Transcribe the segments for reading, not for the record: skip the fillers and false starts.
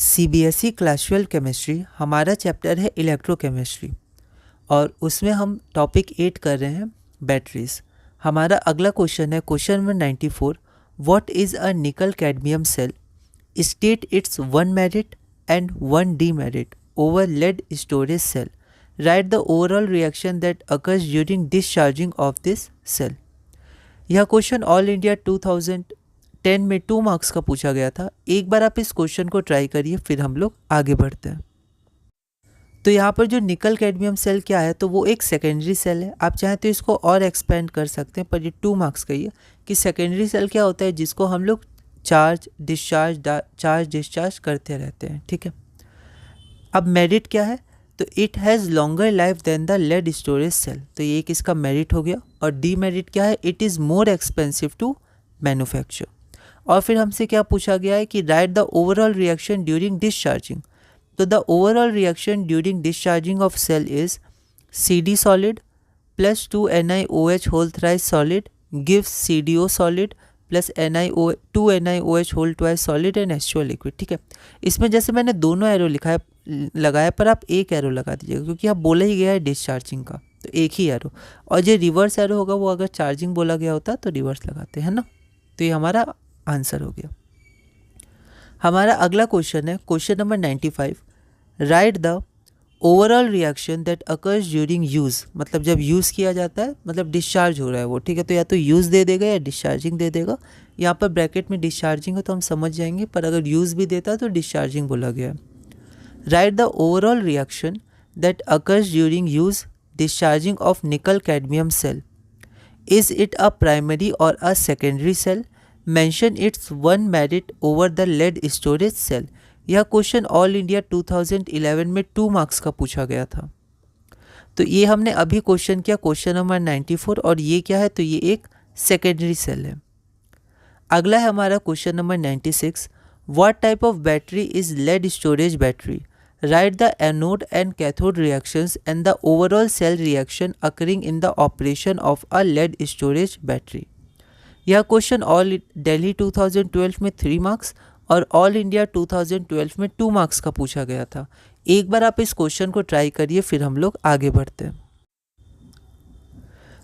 CBSE class 12 chemistry हमारा chapter है electrochemistry और उसमें हम टॉपिक 8 कर रहे हैं बैटरीज। हमारा अगला क्वेश्चन है question number 94। What is a nickel cadmium cell? State its one merit and one demerit over lead storage cell. Write the overall reaction that occurs during discharging of this cell. यह question all India 2010 में 2 marks का पूछा गया था। एक बार आप इस question को ट्राई करिए, फिर हम लोग आगे बढ़ते हैं। तो यहाँ पर जो निकल कैडमियम सेल क्या है, तो वो एक सेकेंडरी सेल है। आप चाहें तो इसको और एक्सपेंड कर सकते हैं, पर ये 2 मार्क्स का ही है कि सेकेंडरी सेल क्या होता है, जिसको हम लोग चार्ज डिस्चार्ज करते रहते हैं। ठीक है। अब मेरिट क्या है, तो it has longer life than the lead storage cell, तो ये एक इसका मेरिट हो गया। और डीमेरिट क्या है, it is more expensive to manufacture. और फिर हमसे क्या पूछा गया है कि write the overall reaction during discharging. तो the overall reaction during discharging of cell is CD solid plus 2 NiOH whole thrice solid gives CDO solid plus two NiOH whole twice solid and H2O liquid। ठीक है। इसमें जैसे मैंने दोनों arrow लगाया, पर आप एक एरो लगा दीजिएगा, क्योंकि आप बोला ही गया है डिस्चार्जिंग का, तो एक ही एरो। और जो रिवर्स एरो होगा वो अगर चार्जिंग बोला गया होता तो रिवर्स लगाते हैं ना। तो ये हमारा आंसर हो गया। हमारा अगला क्वेश्चन है question number 95। Right the overall reaction that occurs during use, मतलब जब यूज़ किया जाता है, मतलब डिस्चार्ज हो रहा है वो। ठीक है। तो या तो यूज़ दे देगा या डिस्चार्जिंग दे देगा। यहाँ पर ब्रैकेट में डिस्चार्जिंग है तो हम समझ जाएंगे, पर अगर यूज़ भी देता तो डिस्चार्जिंग बोला गया है। Write the overall reaction that occurs during use discharging of nickel cadmium cell. Is it a primary or a secondary cell? Mention its one merit over the lead storage cell. यह question all India 2011 में 2 marks का पूछा गया था। तो ये हमने अभी क्वेश्चन किया क्वेश्चन नंबर 94, और ये क्या है, तो ये एक सेकेंडरी सेल है। अगला है हमारा question number 96। What type of battery is lead storage battery? Write the anode and cathode reactions and the overall cell reaction occurring in the operation of a lead storage battery. यह question all Delhi 2012 में 3 marks और all India 2012 में 2 marks का पूछा गया था। एक बार आप इस क्वेश्चन को ट्राई करिए, फिर हम लोग आगे बढ़ते हैं।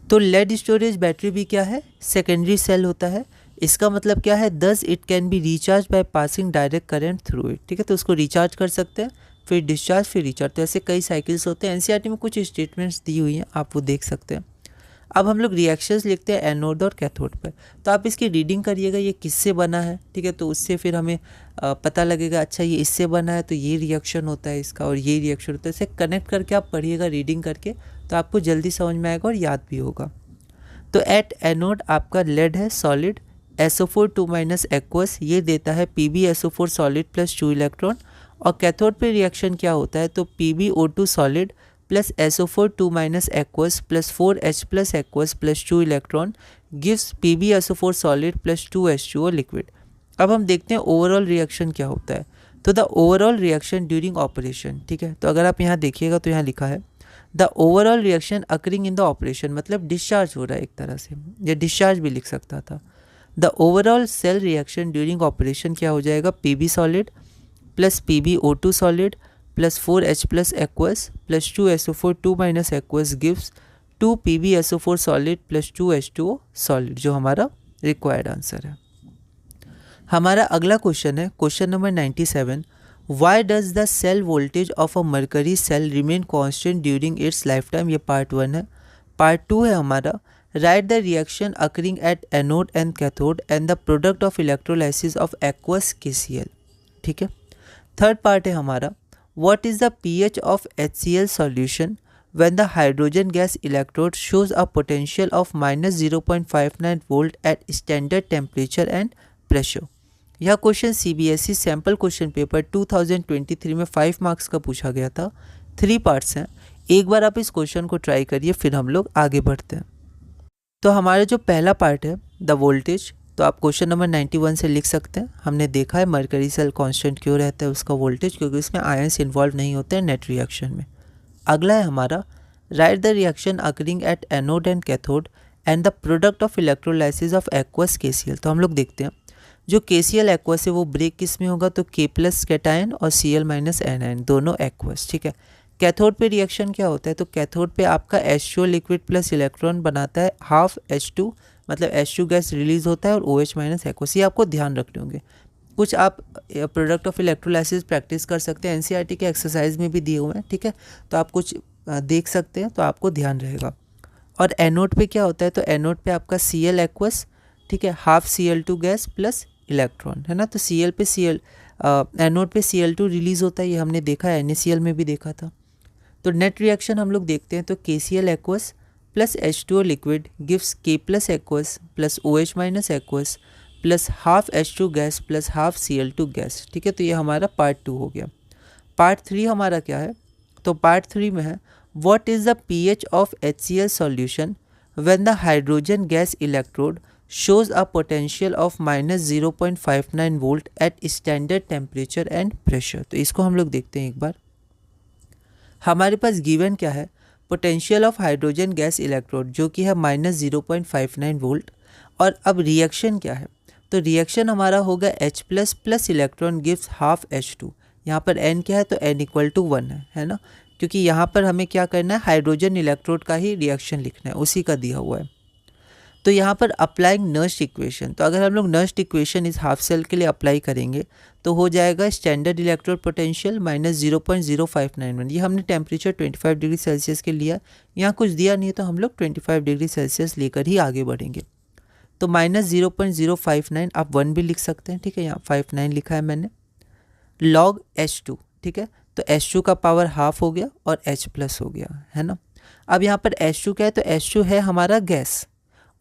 तो लेड स्टोरेज बैटरी भी क्या है, सेकेंडरी सेल होता है। इसका मतलब क्या है, thus it can be recharge by passing direct current through it. ठीक है। तो उसको रिचार्ज कर सकते हैं, फिर डिस्चार्ज, फिर रिचार्ज। तो ऐसे कई साइकिल्स होते हैं। एनसीईआरटी में कुछ स्टेटमेंट्स दी हुई हैं, आप वो देख सकते हैं। अब हम लोग रिएक्शंस लिखते हैं एनोड और कैथोड पर। तो आप इसकी रीडिंग करिएगा, ये किससे बना है। ठीक है। तो उससे फिर हमें पता लगेगा, अच्छा ये इससे बना है तो ये रिएक्शन होता है इसका, और ये रिएक्शन होता है। इसे कनेक्ट करके आप पढ़िएगा रीडिंग करके, तो आपको जल्दी समझ में आएगा और याद भी होगा। तो एट एनोड आपका लेड है सॉलिड, SO4 2- एक्वस, ये देता है PbSO4 सॉलिड प्लस 2 इलेक्ट्रॉन। और कैथोड पे रिएक्शन क्या होता है, तो PbO2 solid plus SO4 2- aqueous plus 4H plus aqueous plus 2 electron gives PbSO4 solid plus 2 H2O liquid. अब हम देखते हैं ओवरऑल रिएक्शन क्या होता है। तो the overall reaction during operation. ठीक है। तो अगर आप यहाँ देखिएगा तो यहाँ लिखा है the overall reaction occurring in the operation, मतलब डिस्चार्ज हो रहा है एक तरह से, या डिस्चार्ज भी लिख सकता था। The overall cell reaction during operation क्या हो जाएगा, Pb solid plus PbO2 solid plus 4H plus aqueous plus 2 SO4 2- aqueous gives 2 PbSO4 solid plus 2 H2O solid, जो हमारा रिक्वायर्ड आंसर है। हमारा अगला क्वेश्चन है question number 97। Why does the cell voltage of a mercury cell remain constant during its life time? ये part 1 है। Part 2 है हमारा right the reaction occurring at anode and cathode and the product of electrolysis of aqueous KCl। ठीक है। Third part है हमारा what is the pH of HCl solution when the hydrogen gas electrode shows a potential of -0.59 volt at standard temperature and pressure. यह question CBSE sample question paper 2023 में 5 marks का पूछा गया था। 3 पार्ट्स हैं। एक बार आप इस क्वेश्चन को ट्राई करिए, फिर हम लोग आगे बढ़ते हैं। तो हमारा जो पहला पार्ट है द वोल्टेज, तो आप क्वेश्चन नंबर 91 से लिख सकते हैं। हमने देखा है मरकरी सेल कांस्टेंट क्यों रहता है उसका वोल्टेज, क्योंकि इसमें आयंस इन्वॉल्व नहीं होते हैं नेट रिएक्शन में। अगला है हमारा right the reaction occurring at anode and cathode and the product of electrolysis of aqueous KCl। तो हम लोग देखते हैं जो KCl एक्वस है वो ब्रेक किस में होगा, तो K प्लस कैटायन और Cl माइनस एनायन दोनों एक्वस, ठीक है। कैथोड पे रिएक्शन क्या होता है, तो कैथोड पे आपका H2O लिक्विड प्लस इलेक्ट्रॉन बनाता है हाफ H2, मतलब H2 गैस रिलीज होता है और OH माइनस एक्वस, ये आपको ध्यान रखने होंगे। कुछ आप प्रोडक्ट ऑफ इलेक्ट्रोलाइसिस प्रैक्टिस कर सकते हैं, NCERT के एक्सरसाइज में भी दिए हुए हैं, ठीक है। तो आप कुछ देख सकते हैं तो आपको ध्यान रहेगा। और एनोड पे क्या होता है, तो एनोड पे आपका Cl एक्वस, ठीक है, half Cl2 gas plus electron, है ना। तो Cl पे Cl एनोड पे Cl2 रिलीज होता है, ये हमने देखा है, NaCl में भी देखा था। तो नेट रिएक्शन हम लोग देखते हैं, तो KCl aqueous plus H2O liquid gives K plus aqueous plus OH minus aqueous plus half H2 gas plus half Cl2 gas, ठीक है। तो ये हमारा पार्ट 2 हो गया। पार्ट 3 हमारा क्या है, तो पार्ट 3 में है what is the pH of HCl solution when the hydrogen gas electrode shows a potential of -0.59 volt at standard temperature and pressure. तो इसको हम लोग देखते हैं एक बार। हमारे पास गिवन क्या है, potential of hydrogen gas electrode जो कि है -0.59 वोल्ट। और अब रिएक्शन क्या है, तो रिएक्शन हमारा होगा H plus plus electron gives half H2। यहाँ पर N क्या है, तो N इक्वल टू 1 है ना, क्योंकि यहाँ पर हमें क्या करना है, हाइड्रोजन इलेक्ट्रोड का ही रिएक्शन लिखना है, उसी का दिया हुआ है। तो यहाँ पर अप्लाइंग नर्स्ट इक्वेशन, तो अगर हम लोग नर्स्ट इक्वेशन इस हाफ सेल के लिए अप्लाई करेंगे तो हो जाएगा स्टैंडर्ड इलेक्ट्रोड पोटेंशियल -0.0591। ये हमने टेम्परेचर 25 डिग्री सेल्सियस के लिया, यहाँ कुछ दिया नहीं है तो हम लोग 25 डिग्री सेल्सियस लेकर ही आगे बढ़ेंगे। तो -0.059 आप 1 भी लिख सकते हैं, ठीक है, यहाँ 59 लिखा है मैंने, लॉग H2, ठीक है। तो H2 का पावर हाफ हो गया और H प्लस हो गया, है ना। अब यहाँ पर H2 क्या है, तो H2 है हमारा गैस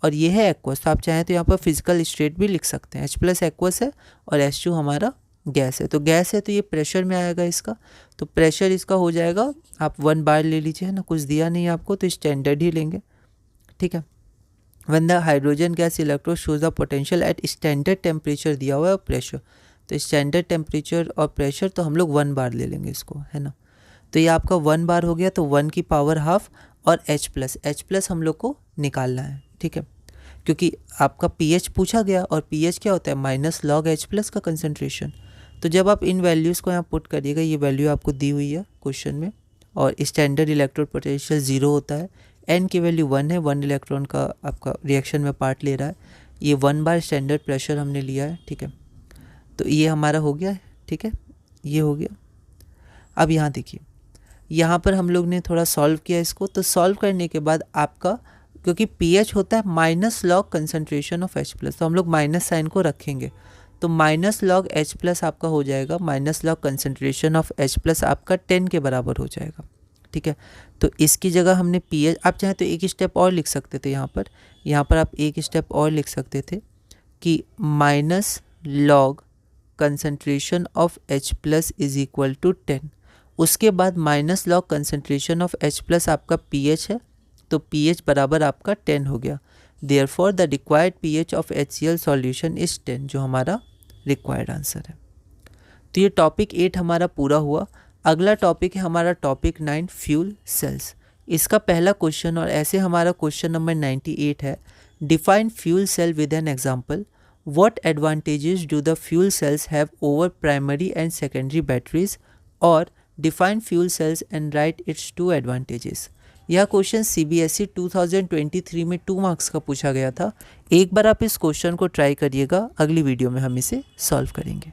और ये है एक्वस, तो आप चाहें तो यहाँ पर फिजिकल स्टेट भी लिख सकते हैं, H प्लस एक्वस है और H2 हमारा गैस है। तो गैस है तो ये प्रेशर में आएगा इसका, तो प्रेशर इसका हो जाएगा, आप 1 बार ले लीजिए, है ना, कुछ दिया नहीं आपको तो स्टैंडर्ड ही लेंगे, ठीक है। When the hydrogen gas electrode shows the potential at standard temperature दिया हुआ है और प्रेशर, तो स्टैंडर्ड टेम्परेचर और प्रेशर तो हम लोग 1 बार ले लेंगे इसको, है ना। तो ये आपका 1 बार हो गया, तो 1 की पावर हाफ और H प्लस हम लोग को निकालना है, ठीक है, क्योंकि आपका pH पूछा गया और pH क्या होता है, माइनस लॉग H प्लस का कंसंट्रेशन। तो जब आप इन वैल्यूज़ को यहाँ पुट करिएगा, ये वैल्यू आपको दी हुई है क्वेश्चन में, और स्टैंडर्ड इलेक्ट्रोड पोटेंशियल 0 होता है, N की वैल्यू 1 है, 1 इलेक्ट्रॉन का आपका रिएक्शन में पार्ट ले रहा है, ये 1 बार स्टैंडर्ड प्रेशर हमने लिया है, ठीक है। तो ये हमारा हो गया, ठीक है, ये हो गया। अब यहाँ देखिए, यहाँ पर हम लोग ने थोड़ा सॉल्व किया इसको, तो सॉल्व करने के बाद आपका, क्योंकि pH होता है minus log concentration of H plus, तो हम लोग माइनस साइन को रखेंगे, तो माइनस लॉग H प्लस आपका हो जाएगा, minus log concentration of H plus आपका 10 के बराबर हो जाएगा, ठीक है। तो इसकी जगह हमने pH, आप चाहें तो एक स्टेप और लिख सकते थे, यहाँ पर आप एक स्टेप और लिख सकते थे कि minus log concentration of H plus is equal to 10, उसके बाद minus log concentration of H plus आपका pH है, तो pH बराबर आपका 10 हो गया, therefore the required pH of HCl solution is 10, जो हमारा रिक्वायर्ड आंसर है। तो ये टॉपिक 8 हमारा पूरा हुआ। अगला टॉपिक है हमारा टॉपिक 9 फ्यूल सेल्स। इसका पहला क्वेश्चन, और ऐसे हमारा क्वेश्चन नंबर 98 है, define fuel cell with an example, what advantages do the fuel cells have over primary and secondary batteries, और define fuel cells and write its 2 advantages. यह question CBSE 2023 में 2 marks का पूछा गया था। एक बार आप इस क्वेश्चन को ट्राई करिएगा, अगली वीडियो में हम इसे सॉल्व करेंगे।